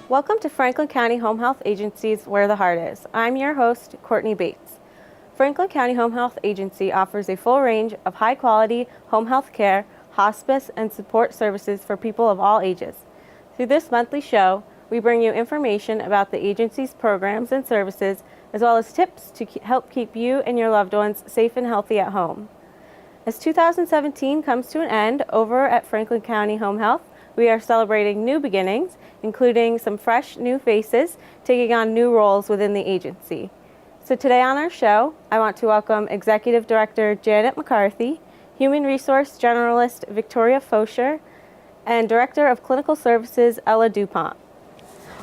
Welcome to Franklin County Home Health Agency's Where the Heart Is. I'm your host, Courtney Bates. Franklin County Home Health Agency offers a full range of high-quality home health care, hospice, and support services for people of all ages. Through this monthly show, we bring you information about the agency's programs and services, as well as tips to help keep you and your loved ones safe and healthy at home. As 2017 comes to an end over at Franklin County Home Health, we are celebrating new beginnings, including some fresh new faces taking on new roles within the agency. So today on our show, I want to welcome Executive Director Janet McCarthy, Human Resource Generalist Victoria Fosher, and Director of Clinical Services Ella DuPont.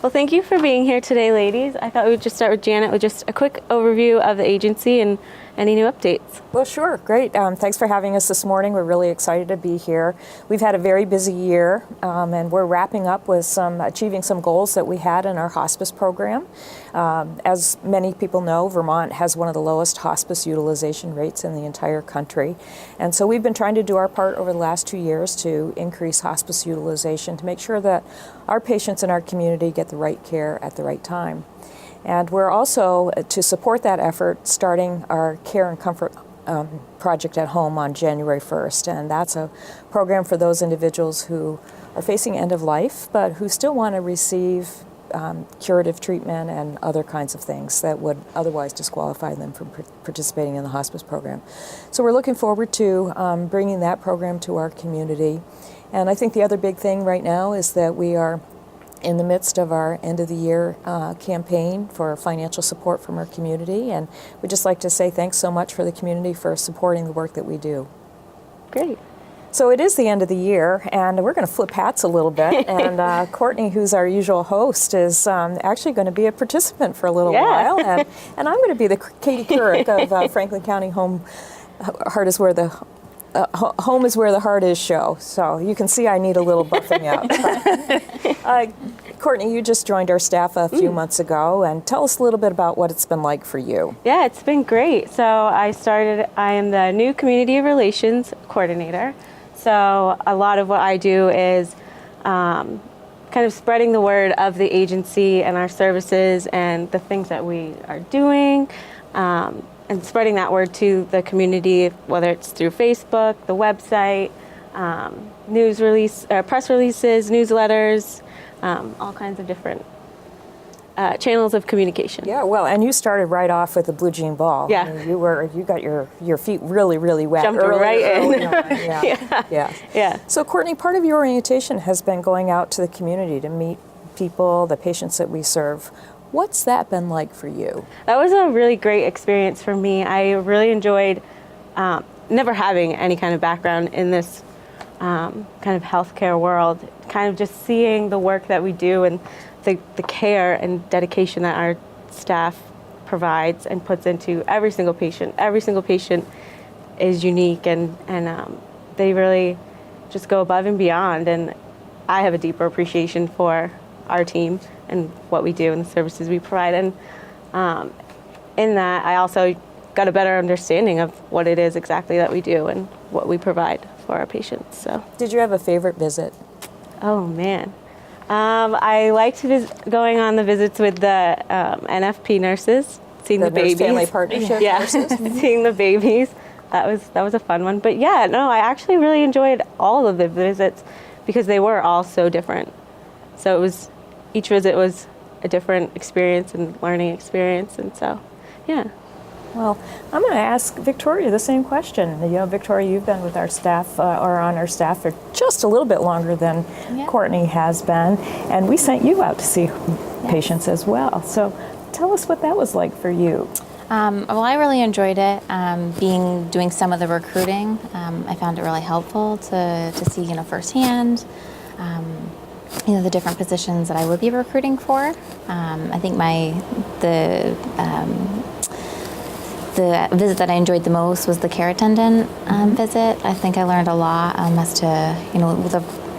Well, thank you for being here today, ladies. I thought we would just start with Janet with just a quick overview of the agency and any new updates. Well, sure. Great. Thanks for having us this morning. We're really excited to be here. We've had a very busy year, and we're wrapping up with achieving some goals that we had in our hospice program. As many people know, Vermont has one of the lowest hospice utilization rates in the entire country. And so we've been trying to do our part over the last 2 years to increase hospice utilization to make sure that our patients in our community get the right care at the right time. And we're also, to support that effort, starting our Care and Comfort project at home on January 1st. And that's a program for those individuals who are facing end of life, but who still want to receive curative treatment and other kinds of things that would otherwise disqualify them from participating in the hospice program. So we're looking forward to bringing that program to our community. And I think the other big thing right now is that we are in the midst of our end of the year campaign for financial support from our community, and we'd just like to say thanks so much for the community for supporting the work that we do. Great. So it is the end of the year, and we're going to flip hats a little bit, and Courtney, who's our usual host, is actually going to be a participant for a little while, and I'm going to be the Katie Couric of Franklin County Home is where the Home is Where the Heart Is show. So you can see I need a little buffing up. Courtney, you just joined our staff a few months ago, and tell us a little bit about what it's been like for you. Yeah, it's been great. So I am the new Community Relations Coordinator. So a lot of what I do is kind of spreading the word of the agency and our services and the things that we are doing. And spreading that word to the community, whether it's through Facebook, the website, press releases, newsletters, all kinds of different channels of communication. Yeah, well, and you started right off with the blue jean ball. Yeah, I mean, you got your feet really wet. Jumped right in. Yeah. So Courtney, part of your orientation has been going out to the community to meet people, the patients that we serve. What's that been like for you? That was a really great experience for me. I really enjoyed never having any kind of background in this kind of healthcare world, kind of just seeing the work that we do and the care and dedication that our staff provides and puts into every single patient. Every single patient is unique, and they really just go above and beyond. And I have a deeper appreciation for our team and what we do and the services we provide. And in that, I also got a better understanding of what it is exactly that we do and what we provide for our patients. So, did you have a favorite visit? Oh man, I liked going on the visits with the NFP nurses, seeing the babies. Family partnership nurses. Seeing the babies. That was a fun one. But yeah, no, I actually really enjoyed all of the visits because they were all so different. So each visit was a different experience and learning experience, and so, yeah. Well, I'm going to ask Victoria the same question. You know, Victoria, you've been with our staff, or on our staff for just a little bit longer than Courtney has been, and we sent you out to see patients as well. So tell us what that was like for you. Well, I really enjoyed it. Doing some of the recruiting, I found it really helpful to see, firsthand, the different positions that I would be recruiting for. I think the visit that I enjoyed the most was the care attendant visit. I think I learned a lot as to,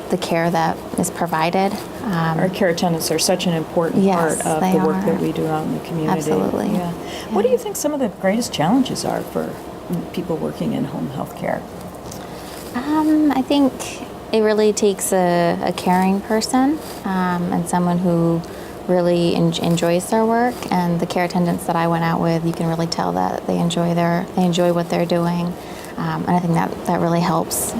the the care that is provided. Our care attendants are such an important Yes, part of they the work are. that we do out in the community. Absolutely. Yeah. What do you think some of the greatest challenges are for people working in home health care? I think it really takes a caring person and someone who really enjoys their work. And the care attendants that I went out with, you can really tell that they enjoy what they're doing, and I think that really helps.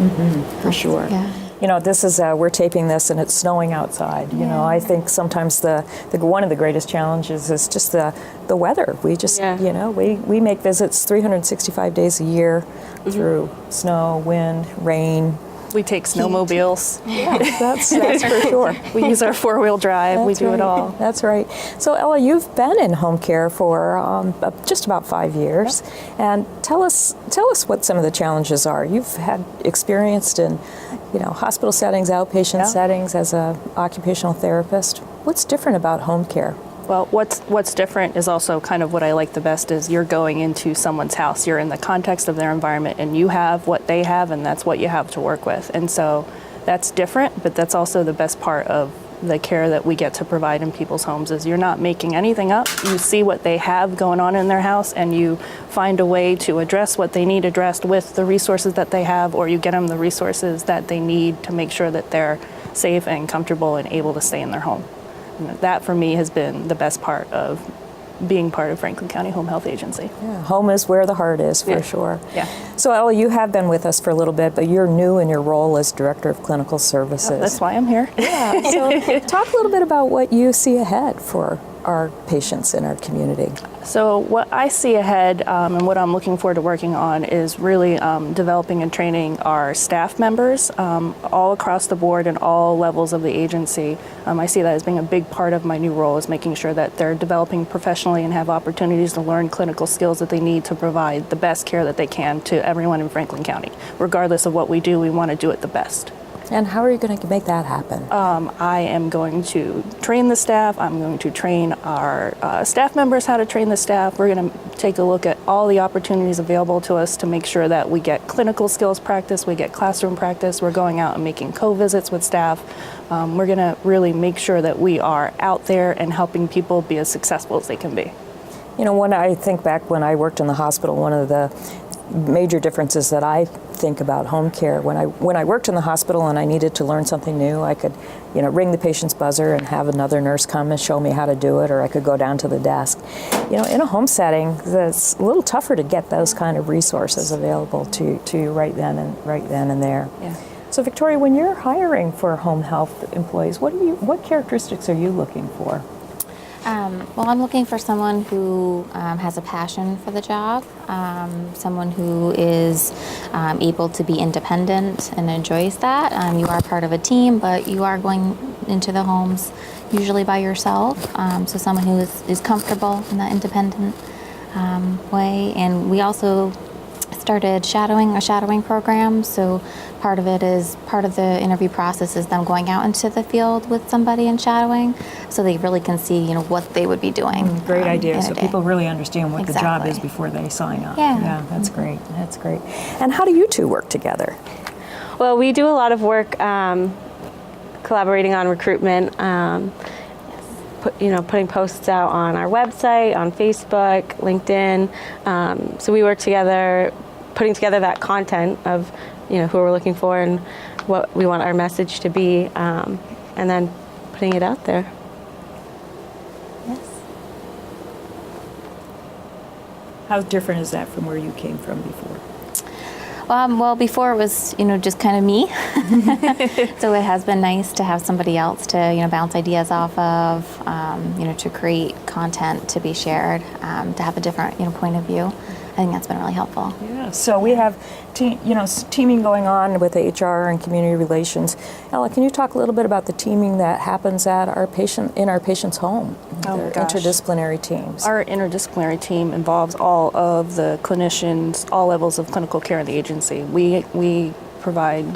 For sure. Yeah. You know, this is we're taping this and it's snowing outside. You know, I think sometimes the one of the greatest challenges is just the weather. We just you know we make visits 365 days a year through snow, wind, rain. We take snowmobiles. Yeah, that's for sure. We use our four-wheel drive. We That's do right. it all. That's right. So Ella, you've been in home care for just about 5 years, and tell us what some of the challenges are. You've had experienced in, hospital settings, outpatient settings as a occupational therapist. What's different about home care? Well, what's different is also kind of what I like the best is you're going into someone's house. You're in the context of their environment, and you have what they have, and that's what you have to work with. And so that's different, but that's also the best part of the care that we get to provide in people's homes is you're not making anything up. You see what they have going on in their house, and you find a way to address what they need addressed with the resources that they have, or you get them the resources that they need to make sure that they're safe and comfortable and able to stay in their home. And that for me has been the best part of being part of Franklin County Home Health Agency. Yeah, home is where the heart is, for sure. Yeah. So Ella, you have been with us for a little bit, but you're new in your role as Director of Clinical Services. That's why I'm here. Yeah, so talk a little bit about what you see ahead for our patients in our community. So what I see ahead and what I'm looking forward to working on is really developing and training our staff members all across the board and all levels of the agency. I see that as being a big part of my new role is making sure that they're developing professionally and have opportunities to learn clinical skills that they need to provide the best care that they can to everyone in Franklin County. Regardless of what we do, we want to do it the best. And how are you going to make that happen? I am going to train the staff. I'm going to train our staff members how to train the staff. We're going to take a look at all the opportunities available to us to make sure that we get clinical skills practice, we get classroom practice. We're going out and making co-visits with staff. We're going to really make sure that we are out there and helping people be as successful as they can be. You know, when I think back when I worked in the hospital, one of the major differences that I think about home care, when I worked in the hospital and I needed to learn something new, I could, ring the patient's buzzer and have another nurse come and show me how to do it, or I could go down to the desk. In a home setting, it's a little tougher to get those kind of resources available to you right then and there. Yeah. So Victoria, when you're hiring for home health employees, what characteristics are you looking for? Well, I'm looking for someone who has a passion for the job, someone who is able to be independent and enjoys that. You are part of a team, but you are going into the homes usually by yourself. So someone who is comfortable in that independent way. And we also started a shadowing program. So part of the interview process is them going out into the field with somebody and shadowing, so they really can see what they would be doing. Great idea. in a So day. people really understand what the job is Exactly. before they sign up. Yeah. That's great. That's great. And how do you two work together? Well, we do a lot of work collaborating on recruitment, putting posts out on our website, on Facebook, LinkedIn. So we work together, putting together that content of who we're looking for and what we want our message to be, and then putting it out there. Yes. How different is that from where you came from before? Well, before it was, just kind of me. So it has been nice to have somebody else to, bounce ideas off of, to create content to be shared, to have a different, point of view. I think that's been really helpful. Yeah. So we have, teaming going on with HR and community relations. Ella, can you talk a little bit about the teaming that happens at our patient's home? Their interdisciplinary teams. Our interdisciplinary team involves all of the clinicians, all levels of clinical care in the agency. We provide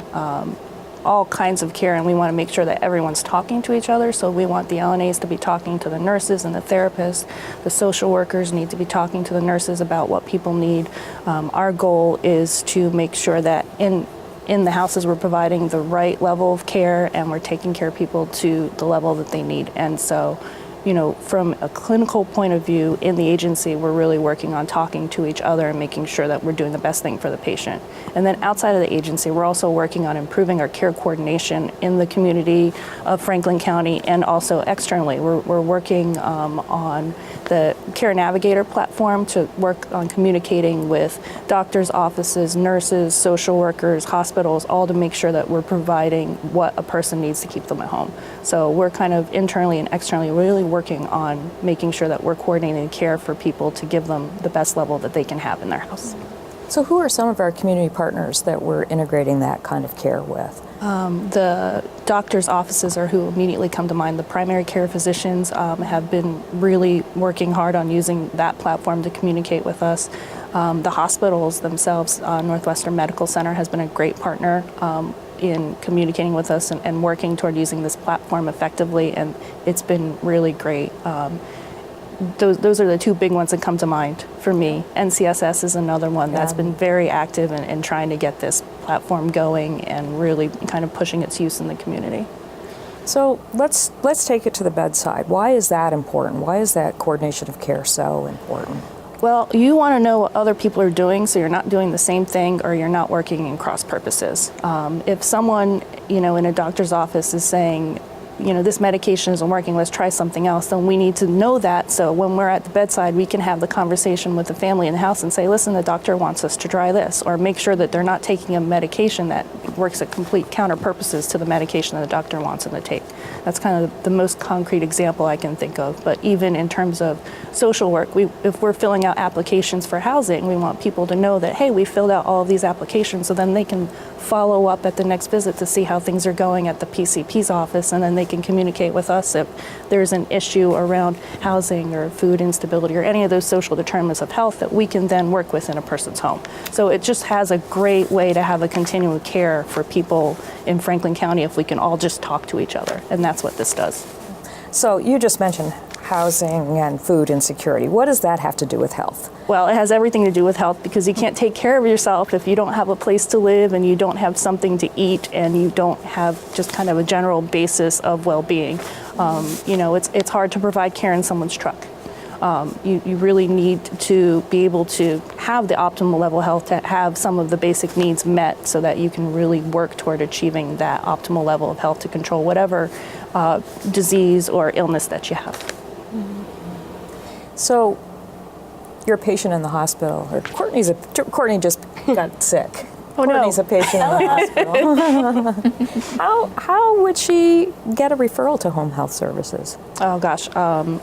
all kinds of care, and we want to make sure that everyone's talking to each other. So we want the LNAs to be talking to the nurses and the therapists. The social workers need to be talking to the nurses about what people need. Our goal is to make sure that in in the houses we're providing the right level of care and we're taking care of people to the level that they need. And so, you know, from a clinical point of view in the agency, we're really working on talking to each other and making sure that we're doing the best thing for the patient. And then outside of the agency, we're also working on improving our care coordination in the community of Franklin County and also externally. We're working on the Care Navigator platform to work on communicating with doctors' offices, nurses, social workers, hospitals, all to make sure that we're providing what a person needs to keep them at home. So we're kind of internally and externally really working on making sure that we're coordinating care for people to give them the best level that they can have in their house. So who are some of our community partners that we're integrating that kind of care with? The doctors' offices are who immediately come to mind. The primary care physicians have been really working hard on using that platform to communicate with us. The hospitals themselves, Northwestern Medical Center has been a great partner in communicating with us and working toward using this platform effectively, and it's been really great. Those are the two big ones that come to mind for me. NCSS is another one that's been very active in trying to get this platform going and really kind of pushing its use in the community. So let's take it to the bedside. Why is that important? Why is that coordination of care so important? Well, you want to know what other people are doing so you're not doing the same thing or you're not working in cross purposes. If someone, you know, in a doctor's office is saying, you know, this medication isn't working, let's try something else, then we need to know that so when we're at the bedside, we can have the conversation with the family in the house and say, listen, the doctor wants us to try this, or make sure that they're not taking a medication that works at complete counter purposes to the medication that the doctor wants them to take. That's kind of the most concrete example I can think of. But even in terms of social work, if we're filling out applications for housing, we want people to know that, hey, we filled out all of these applications, so then they can follow up at the next visit to see how things are going at the PCP's office, and then they can communicate with us if there's an issue around housing or food instability or any of those social determinants of health that we can then work with in a person's home. So it just has a great way to have a continuum of care for people in Franklin County if we can all just talk to each other, and that's what this does. So you just mentioned housing and food insecurity. What does that have to do with health? Well, it has everything to do with health because you can't take care of yourself if you don't have a place to live and you don't have something to eat and you don't have just kind of a general basis of well-being. You know, it's hard to provide care in someone's truck. You really need to be able to have the optimal level of health to have some of the basic needs met so that you can really work toward achieving that optimal level of health to control whatever disease or illness that you have. So you're a patient in the hospital, or Courtney just got sick. Oh, no. Courtney's a patient in the hospital. How would she get a referral to home health services? Oh gosh,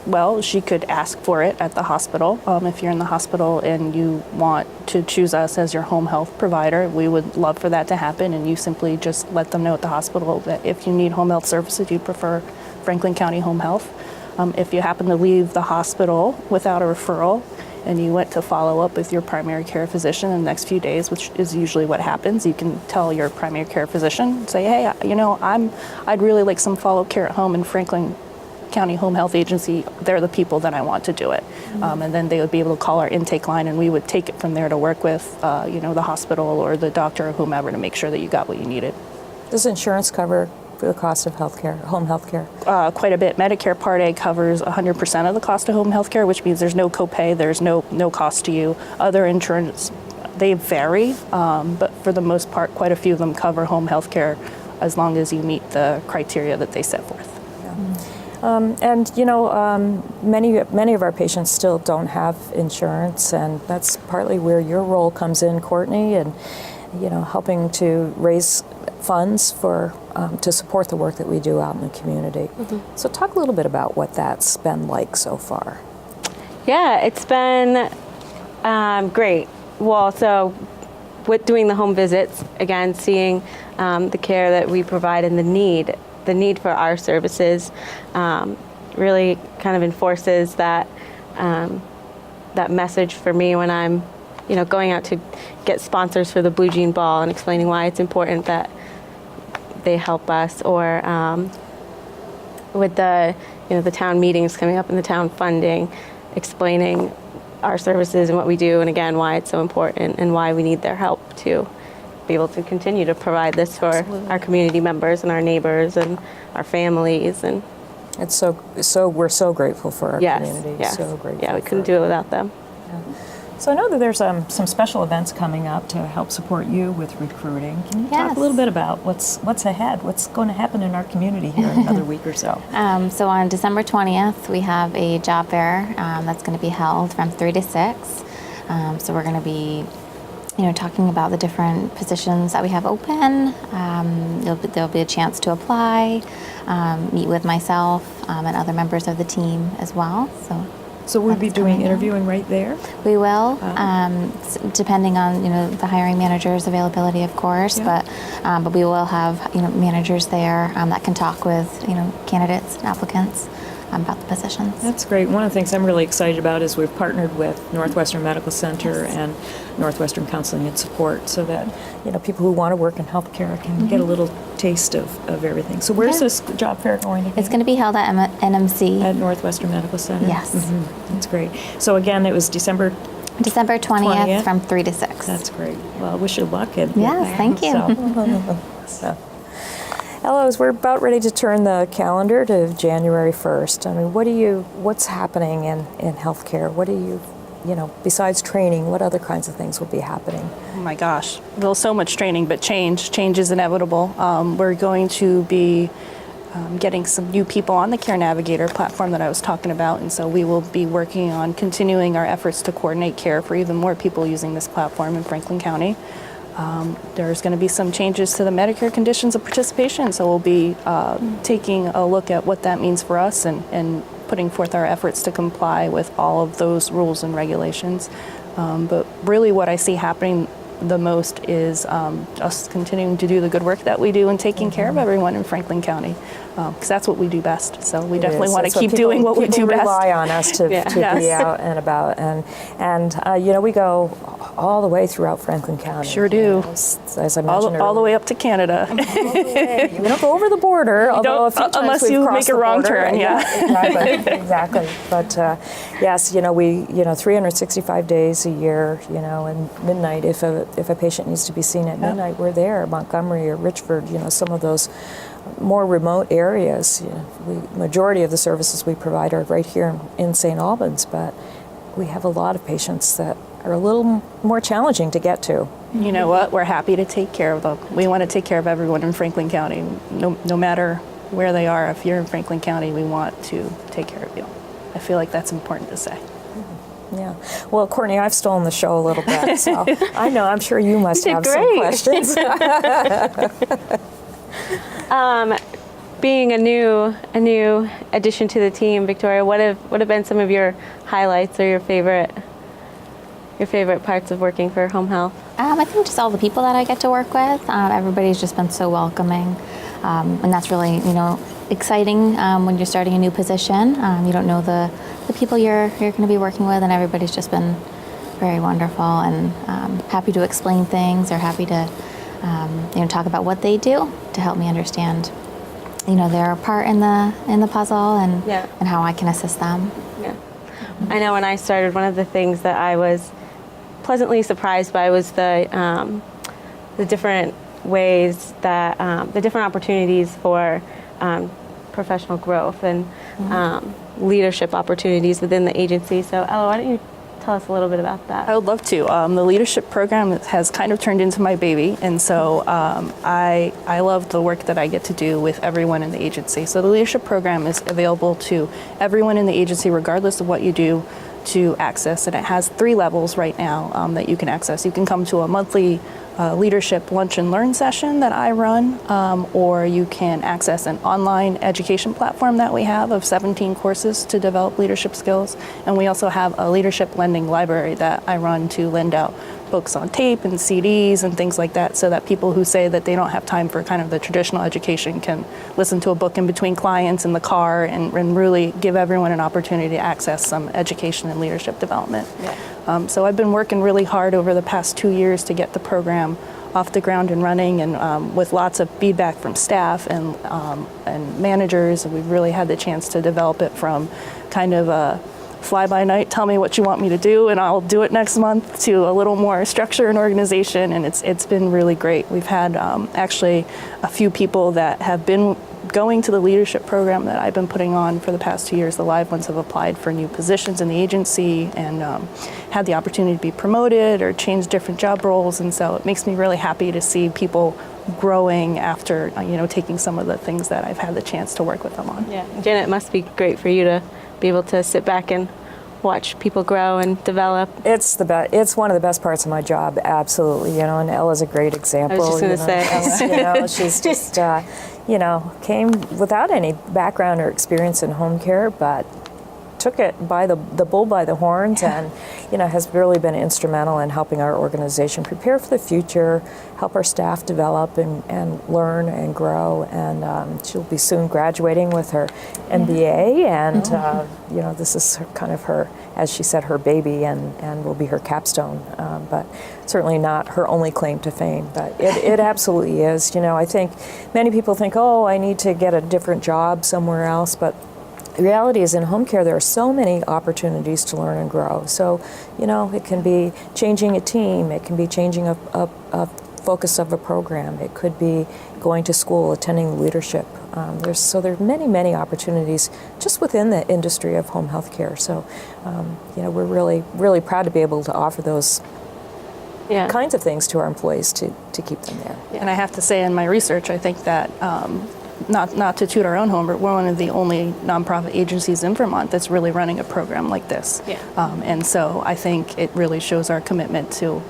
well, she could ask for it at the hospital. If you're in the hospital and you want to choose us as your home health provider, we would love for that to happen, and you simply just let them know at the hospital that if you need home health services, you prefer Franklin County Home Health. If you happen to leave the hospital without a referral and you went to follow up with your primary care physician in the next few days, which is usually what happens, you can tell your primary care physician, say, hey, you know, I'd really like some follow-up care at home in Franklin County Home Health Agency. They're the people that I want to do it. And then they would be able to call our intake line and we would take it from there to work with, you know, the hospital or the doctor or whomever to make sure that you got what you needed. Does insurance cover the cost of healthcare, home health care? Quite a bit. Medicare Part A covers 100% of the cost of home health care, which means there's no copay, there's no cost to you. Other insurance, they vary, but for the most part, quite a few of them cover home health care as long as you meet the criteria that they set forth. Yeah. And you know, many of our patients still don't have insurance, and that's partly where your role comes in, Courtney, and you know, helping to raise funds for to support the work that we do out in the community. Mm-hmm. So talk a little bit about what that's been like so far. Yeah, it's been great. Well, so with doing the home visits, again, seeing the care that we provide and the need for our services really kind of enforces that that message for me when I'm, you know, going out to get sponsors for the Blue Jean Ball and explaining why it's important that they help us, or with the, you know, the town meetings coming up and the town funding, explaining our services and what we do, and again why it's so important and why we need their help too. be able to continue to provide this for our community members and our neighbors and our families. And It's so we're so grateful for our community. yes. So grateful. Yeah, we couldn't do it without them. So I know that there's some special events coming up to help support you with recruiting. Can you talk Yes. a little bit about what's ahead? What's going to happen in our community here in another week or so? So on December 20th, we have a job fair that's going to be held from 3 to 6. So we're going to be, talking about the different positions that we have open. There'll be a chance to apply, meet with myself and other members of the team as well. So we'll be That's doing coming up. interviewing right there? We will, depending on the hiring manager's availability, of course. Yeah. But we will have managers there that can talk with candidates and applicants about the positions. That's great. One of the things I'm really excited about is we've partnered with Northwestern Medical Center and Northwestern Counseling and Support so that people who want to work in healthcare can get a little taste of everything. So where's this job fair going to be? It's going to be held at NMC. At Northwestern Medical Center? Yes. That's great. So again, it was December. December 20th, 20th? from 3 to 6. That's great. Well, I wish you luck. Yes, thank you. So. Ella, as we're about ready to turn the calendar to January 1st, I mean, what's happening in healthcare? What do you, besides training, what other kinds of things will be happening? Oh my gosh, well, so much training, but change is inevitable. We're going to be getting some new people on the Care Navigator platform that I was talking about, and so we will be working on continuing our efforts to coordinate care for even more people using this platform in Franklin County. There's going to be some changes to the Medicare conditions of participation, so we'll be taking a look at what that means for us and putting forth our efforts to comply with all of those rules and regulations. But really what I see happening the most is us continuing to do the good work that we do and taking care of everyone in Franklin County, because that's what we do best. So we definitely want to keep doing what we do best. People rely on us to be out and about, and we go all the way throughout Franklin County. Sure do. As I mentioned All the way up to Canada. You don't go over the border, although a few times unless we've you crossed make a the wrong border. turn. Yeah. Exactly. But yes, we 365 days a year, and midnight. If a patient needs to be seen at midnight, we're there. Montgomery or Richford, some of those more remote areas. Majority of the services we provide are right here in St. Albans, but we have a lot of patients that are a little more challenging to get to. You know what? We're happy to take care of them. We want to take care of everyone in Franklin County, no matter where they are. If you're in Franklin County, we want to take care of you. I feel like that's important to say. Yeah. Well, Courtney, I've stolen the show a little bit, so I'm sure you must You have did some great. questions. Being a new addition to the team, Victoria, what have been some of your highlights or your favorite parts of working for home health? I think just all the people that I get to work with. Everybody's just been so welcoming, and that's really exciting when you're starting a new position. You don't know the people you're going to be working with, and everybody's just been very wonderful and happy to explain things or happy to talk about what they do to help me understand their part in the puzzle and how I can assist them. Yeah. I know when I started, one of the things that I was pleasantly surprised by was the different ways that the different opportunities for professional growth and leadership opportunities within the agency. So Ella, why don't you tell us a little bit about that? I would love to. The leadership program has kind of turned into my baby, and so I love the work that I get to do with everyone in the agency. So the leadership program is available to everyone in the agency, regardless of what you do, to access, and it has 3 levels right now that you can access. You can come to a monthly leadership lunch and learn session that I run, or you can access an online education platform that we have of 17 courses to develop leadership skills. And we also have a leadership lending library that I run to lend out books on tape and CDs and things like that, so that people who say that they don't have time for kind of the traditional education can listen to a book in between clients in the car and really give everyone an opportunity to access some education and leadership development. Yeah. So I've been working really hard over the past 2 years to get the program off the ground and running, and with lots of feedback from staff and managers. We've really had the chance to develop it from kind of a fly by night, tell me what you want me to do, and I'll do it next month, to a little more structure and organization, and it's been really great. We've had actually a few people that have been going to the leadership program that I've been putting on for the past 2 years. The live ones have applied for new positions in the agency and had the opportunity to be promoted or change different job roles, and so it makes me really happy to see people growing after taking some of the things that I've had the chance to work with them on. Yeah, Janet, it must be great for you to be able to sit back and watch people grow and develop. It's the best. It's one of the best parts of my job, absolutely. And Ella's a great example. I was just going to say. Ella, she's just, came without any background or experience in home care, but took it by the bull by the horns, and has really been instrumental in helping our organization prepare for the future, help our staff develop and learn and grow. And she'll be soon graduating with her MBA, and this is kind of her, as she said, her baby, and will be her capstone. But certainly not her only claim to fame. But it absolutely is. I think many people think, oh, I need to get a different job somewhere else, but the reality is in home care there are so many opportunities to learn and grow. So, it can be changing a team, it can be changing a focus of a program, it could be going to school, attending leadership. There's many, many opportunities just within the industry of home health care. So, we're really, really proud to be able to offer those kinds of things to our employees to keep them there. Yeah. And I have to say, in my research, I think that not to toot our own horn, but we're one of the only nonprofit agencies in Vermont that's really running a program like this. Yeah. And so I think it really shows our commitment to,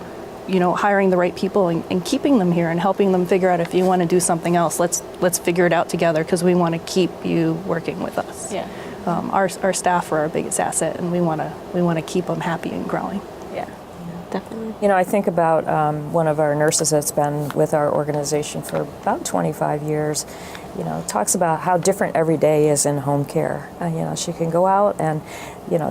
hiring the right people and keeping them here and helping them figure out if you want to do something else, let's figure it out together, because we want to keep you working with us. Yeah. Our staff are our biggest asset, and we want to keep them happy and growing. Yeah, definitely. I think about one of our nurses that's been with our organization for about 25 years. Talks about how different every day is in home care. She can go out and,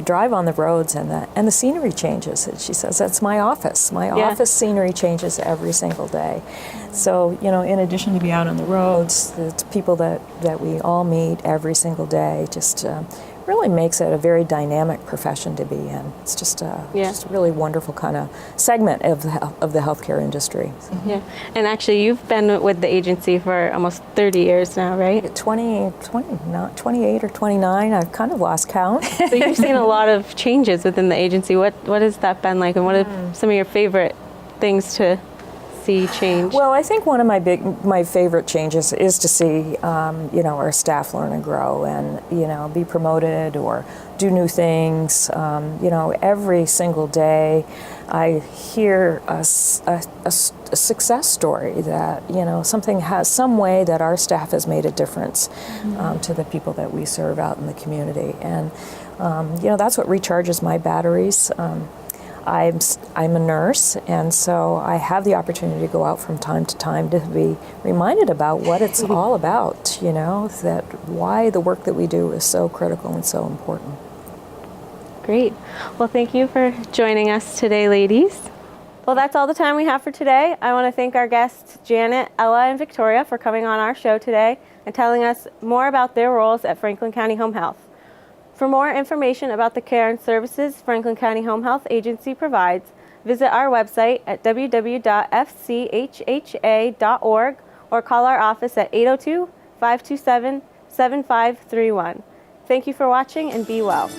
drive on the roads, and the scenery changes. She says, that's my office. My office scenery changes every single day. So, in addition to be out on the roads, it's people that we all meet every single day. Just really makes it a very dynamic profession to be in. It's just a really wonderful kind of segment of the healthcare industry. So. Yeah, and actually you've been with the agency for almost 30 years now, right? 28 or 29, I've kind of lost count. So you've seen a lot of changes within the agency. What has that been like, and what are some of your favorite things to see change? Well, I think one of my favorite changes is to see our staff learn and grow, and be promoted or do new things. Every single day I hear a success story that something has some way that our staff has made a difference to the people that we serve out in the community, and that's what recharges my batteries. I'm a nurse, and so I have the opportunity to go out from time to time to be reminded about what it's all about, that why the work that we do is so critical and so important. Great. Well, thank you for joining us today, ladies. Well, that's all the time we have for today. I want to thank our guests, Janet, Ella, and Victoria, for coming on our show today and telling us more about their roles at Franklin County Home Health. For more information about the care and services Franklin County Home Health Agency provides, visit our website at www.fchha.org or call our office at 802-527-7531. Thank you for watching, and be well.